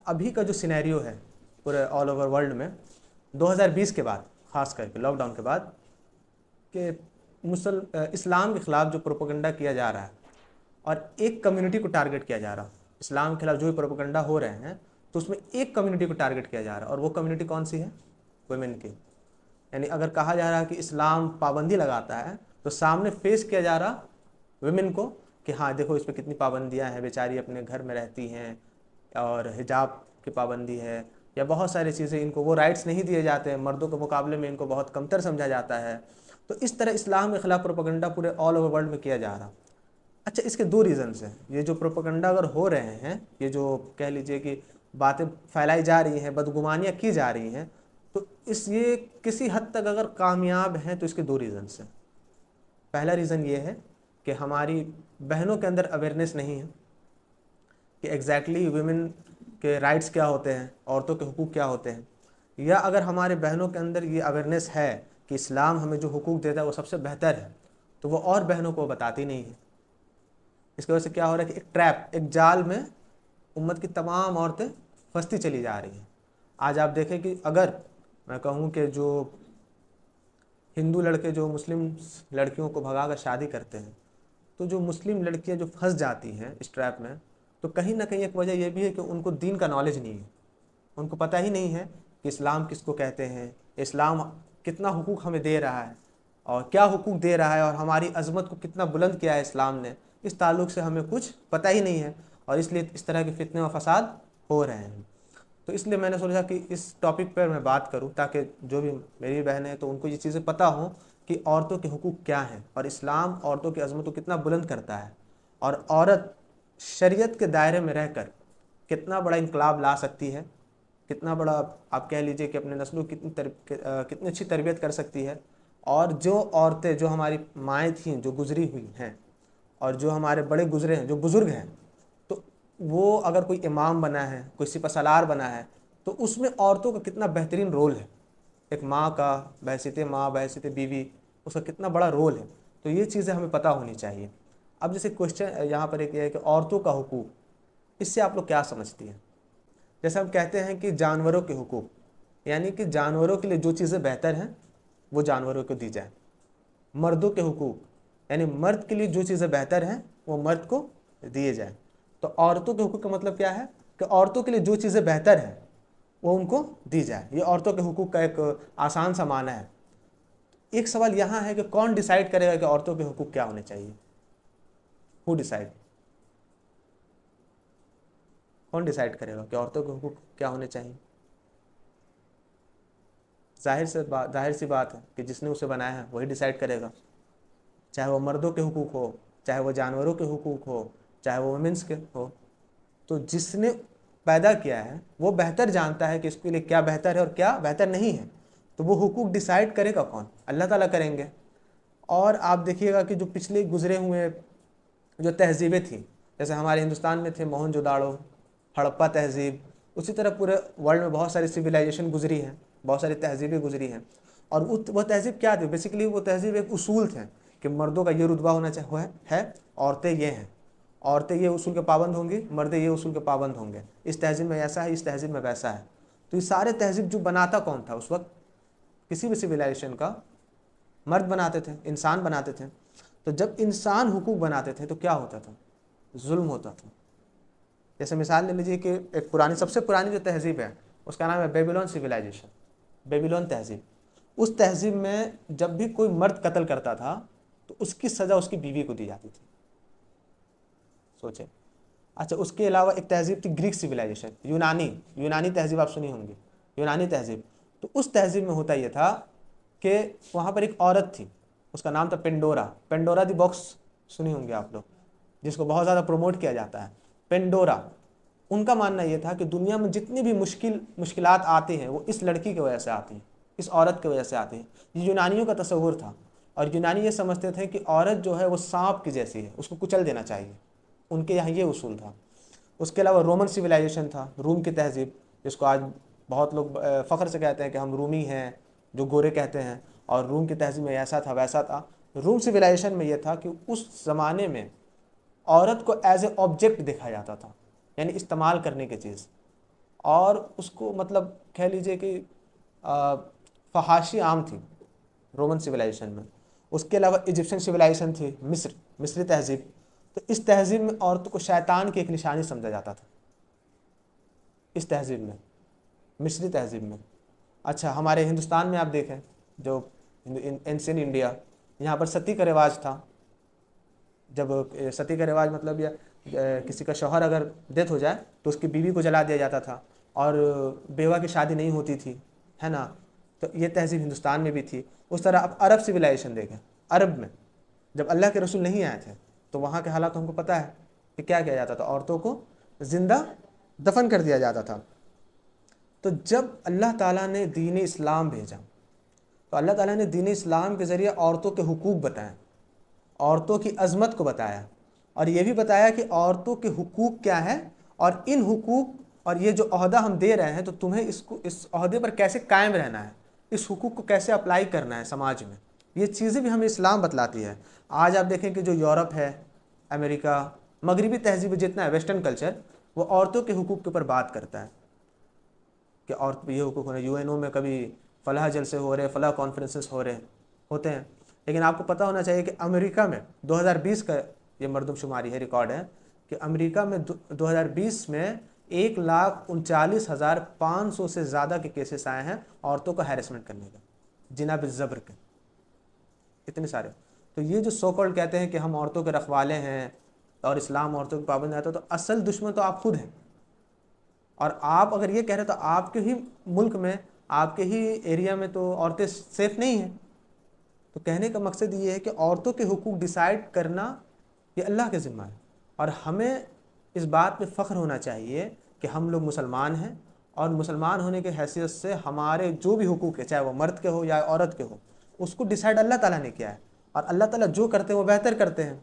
अभी का जो सिनेरियो है पूरे ऑल ओवर वर्ल्ड में 2020 के बाद, ख़ास करके लॉकडाउन के बाद, कि इस्लाम के ख़िलाफ़ जो प्रोपेगेंडा किया जा रहा है और एक कम्युनिटी को टारगेट किया जा रहा है, इस्लाम के खिलाफ जो भी प्रोपेगेंडा हो रहे हैं तो उसमें एक कम्युनिटी को टारगेट किया जा रहा है, और वो कम्युनिटी कौन सी है? वुमेन की। यानी अगर कहा जा रहा है कि इस्लाम पाबंदी लगाता है तो सामने फेस किया जा रहा वुमेन को कि हाँ देखो इस पर कितनी पाबंदियाँ हैं, बेचारी अपने घर में रहती हैं, और हिजाब की पाबंदी है, या बहुत सारी चीज़ें, इनको वो राइट्स नहीं दिए जाते हैं, मर्दों के मुकाबले में इनको बहुत कमतर समझा जाता है। तो इस तरह इस्लाम के खिलाफ प्रोपेगेंडा पूरे ऑल ओवर वर्ल्ड में किया जा रहा। अच्छा, इसके दो रीज़न्स हैं। ये जो प्रोपेगेंडा अगर हो रहे हैं, ये जो कह लीजिए कि बातें फैलाई जा रही हैं, बदगुमानियाँ की जा रही हैं, तो ये किसी हद तक अगर कामयाब हैं तो इसके दो रीज़न्स हैं। पहला रीज़न ये है कि हमारी बहनों के अंदर अवेयरनेस नहीं है कि एग्जैक्टली वुमेन के राइट्स क्या होते हैं, औरतों के हुकूक क्या होते हैं। या अगर हमारे बहनों के अंदर ये अवेयरनेस है कि इस्लाम हमें जो हुकूक देता है वो सबसे बेहतर है, तो वो और बहनों को बताती नहीं है। इसकी वजह से क्या हो रहा है कि एक ट्रैप, एक जाल में उम्मत की तमाम औरतें फंसती चली जा रही हैं। आज आप देखें कि अगर मैं कहूँ कि जो हिंदू लड़के जो मुस्लिम लड़कियों को भगा कर शादी करते हैं, तो जो मुस्लिम लड़कियां जो फंस जाती हैं इस ट्रैप में, तो कहीं ना कहीं एक वजह यह भी है कि उनको दीन का नॉलेज नहीं है। उनको पता ही नहीं है कि इस्लाम किसको कहते हैं, इस्लाम कितना हुकूक हमें दे रहा है और क्या हुकूक दे रहा है, और हमारी अजमत को कितना बुलंद किया है इस्लाम ने, इस ताल्लुक़ से हमें कुछ पता ही नहीं है, और इसलिए इस तरह के फितने व फसाद हो रहे हैं। तो इसलिए मैंने सोचा कि इस टॉपिक पर मैं बात करूं, ताकि जो भी मेरी बहनें हैं तो उनको ये चीज़ें पता हों कि औरतों के हुकूक क्या हैं, और इस्लाम औरतों की अजमत को कितना बुलंद करता है, और औरत शरीयत के दायरे में रहकर कितना बड़ा इनकलाब ला सकती है, कितना बड़ा आप कह लीजिए कि अपने नस्लों की कितनी अच्छी तरबियत कर सकती है। और जो औरतें, जो हमारी माएँ थीं जो गुजरी हुई हैं, और जो हमारे बड़े गुजरे हैं, जो बुज़ुर्ग हैं, तो वो अगर कोई इमाम बना है, कोई सिपहसालार बना है, तो उसमें औरतों का कितना बेहतरीन रोल है। एक माँ का बहसीत माँ, बहसीत बीवी, उसका कितना बड़ा रोल है। तो ये चीज़ें हमें पता होनी चाहिए। अब जैसे क्वेश्चन यहाँ पर एक ये है कि औरतों का हुकूक, इससे आप लोग क्या समझती हैं? जैसे हम कहते हैं कि जानवरों के हुकूक, यानी कि जानवरों के लिए जो चीज़ें बेहतर हैं वो जानवरों को दी जाए। मर्दों के हुकूक, यानी मर्द के लिए जो चीज़ें बेहतर हैं वो मर्द को दिए जाए। तो औरतों के हुकूक का मतलब क्या है कि औरतों के लिए जो चीज़ें बेहतर हैं वो उनको दी जाए। ये औरतों के हुकूक का एक आसान सा माना है। एक सवाल यहाँ है कि कौन डिसाइड करेगा कि औरतों के हुकूक क्या होने चाहिए? Who decide? कौन डिसाइड करेगा कि औरतों के हुकूक क्या होने चाहिए? जाहिर सी बात है कि जिसने उसे बनाया है वही डिसाइड करेगा। चाहे वो मर्दों के हुकूक हो, चाहे वो जानवरों के हुकूक हो, चाहे वो वुमेन्स के हो, तो जिसने पैदा किया है वो बेहतर जानता है कि इसके लिए क्या बेहतर है और क्या बेहतर नहीं है। तो वो हुकूक डिसाइड करेगा कौन? अल्लाह ताला करेंगे। और आप देखिएगा कि जो पिछले गुजरे हुए जो तहजीबें थी, जैसे हमारे हिंदुस्तान में थे मोहनजोदाड़ो, हड़प्पा तहजीब, उसी तरह पूरे वर्ल्ड में बहुत सारी सिविलाइजेशन गुजरी हैं, बहुत सारी तहजीबें गुजरी हैं। और वह तहजीब क्या थी? बेसिकली वो तहजीब एक उसूल थे कि मर्दों का ये रुतबा होना चाहिए है, औरतें ये हैं, औरतें ये उसूल के पाबंद होंगी, मर्द ये उसूल के पाबंद होंगे, इस तहजीब में ऐसा है, इस तहजीब में वैसा है। तो ये सारे तहजीब जो बनाता कौन था उस वक्त? किसी भी सिविलाइजेशन का मर्द बनाते थे, इंसान बनाते थे। तो जब इंसान हुकूक बनाते थे तो क्या होता था? जुल्म होता था। जैसे मिसाल ले लीजिए कि एक पुरानी, सबसे पुरानी जो तहजीब है उसका नाम है बेबीलोन सिविलाइजेशन, बेबीलोन तहजीब। उस तहजीब में जब भी कोई मर्द कत्ल करता था तो उसकी सज़ा उसकी बीवी को दी जाती थी। सोचे। अच्छा, उसके अलावा एक तहजीब थी ग्रीक सिविलाइजेशन, यूनानी तहजीब, आप सुनी होंगी, यूनानी तहजीब। तो उस तहजीब में होता यह था कि वहाँ पर एक औरत थी, उसका नाम था पेंडोरा, पेंडोरा दी बॉक्स सुनी होंगी आप लोग, जिसको बहुत ज़्यादा प्रमोट किया जाता है, पेंडोरा। उनका मानना यह था कि दुनिया में जितनी भी मुश्किलात आती हैं वो इस लड़की की वजह से आती हैं, इस औरत की वजह से आती हैं। ये यूनानियों का तस्वुर था, और यूनानी ये समझते थे कि औरत जो है वो सांप की जैसी है, उसको कुचल देना चाहिए। उनके यहाँ ये उसूल था। उसके अलावा रोमन सिविलाइजेशन था, रूम की तहजीब, जिसको आज बहुत लोग फ़ख्र से कहते हैं कि हम रूमी हैं, जो गोरे कहते हैं, और रूम की तहजीब में ऐसा था वैसा था। रूम सिविलाइजेशन में यह था कि उस ज़माने में औरत को एज ए ऑब्जेक्ट देखा जाता था, यानी इस्तेमाल करने की चीज़। और उसको मतलब कह लीजिए कि फहाशी आम थी रोमन सिविलाइजेशन में। उसके अलावा इजिप्शियन सिविलाइजेशन थी, मिस्री तहजीब। तो इस तहजीब में औरतों को शैतान की एक निशानी समझा जाता था, इस तहजीब में, मिस्री तहजीब में। अच्छा, हमारे हिंदुस्तान में आप देखें, जो एंशियंट इंडिया, यहाँ पर सती का रिवाज था। जब सती का रिवाज मतलब या किसी का शौहर अगर डेथ हो जाए तो उसकी बीवी को जला दिया जाता था, और बेवा की शादी नहीं होती थी, है ना। तो ये तहजीब हिंदुस्तान में भी थी। उस तरह अब अरब सिविलाइजेशन देखें, अरब में जब अल्लाह के रसूल नहीं आए थे तो वहाँ के हालात हमको पता है कि क्या किया जाता था, औरतों को जिंदा दफन कर दिया जाता था। तो जब अल्लाह ताला ने दीन इस्लाम भेजा तो अल्लाह ताला ने दीन इस्लाम के ज़रिए औरतों के हुकूक बताए, औरतों की अज़मत को बताया, और ये भी बताया कि औरतों के हुकूक क्या है, और इन हुकूक और ये जो ओहदा हम दे रहे हैं तो तुम्हें इसको, इस ओहदे पर कैसे कायम रहना है, इस हुकूक को कैसे अप्लाई करना है समाज में। ये चीज़ें भी हमें इस्लाम बतलाती है। आज आप देखें कि जो यूरोप है, अमेरिका, मगरबी तहजीब जितना है, वेस्टर्न कल्चर, वो औरतों के हुकूक के ऊपर बात करता है कि औरत ये हुकूक होने, यूएनओ में कभी फलाह जलसे हो रहे, फलाह कॉन्फ्रेंसेस हो रहे होते हैं। लेकिन आपको पता होना चाहिए कि अमेरिका में 2020 का ये मरदमशुमारी है, रिकॉर्ड है कि अमेरिका में 2020 में 1,39,500 से ज़्यादा के केसेस आए हैं औरतों को हैरेसमेंट करने का, जिना बिज़ब्र के, इतने सारे। तो ये जो सो कॉल्ड कहते हैं कि हम औरतों के रखवाले हैं और इस्लाम औरतों के पाबंद आता है, तो असल दुश्मन तो आप खुद हैं। और आप अगर ये कह रहे हो तो आपके ही मुल्क में, आपके ही एरिया में तो औरतें सेफ नहीं हैं। तो कहने का मकसद ये है कि औरतों के हुकूक डिसाइड करना ये अल्लाह के ज़िम्मा है, और हमें इस बात पे फ़ख्र होना चाहिए कि हम लोग मुसलमान हैं, और मुसलमान होने के हैसियत से हमारे जो भी हुकूक है, चाहे वो मर्द के हो या औरत के हो, उसको डिसाइड अल्लाह ताला ने किया है, और अल्लाह ताला जो करते हैं वो बेहतर करते हैं।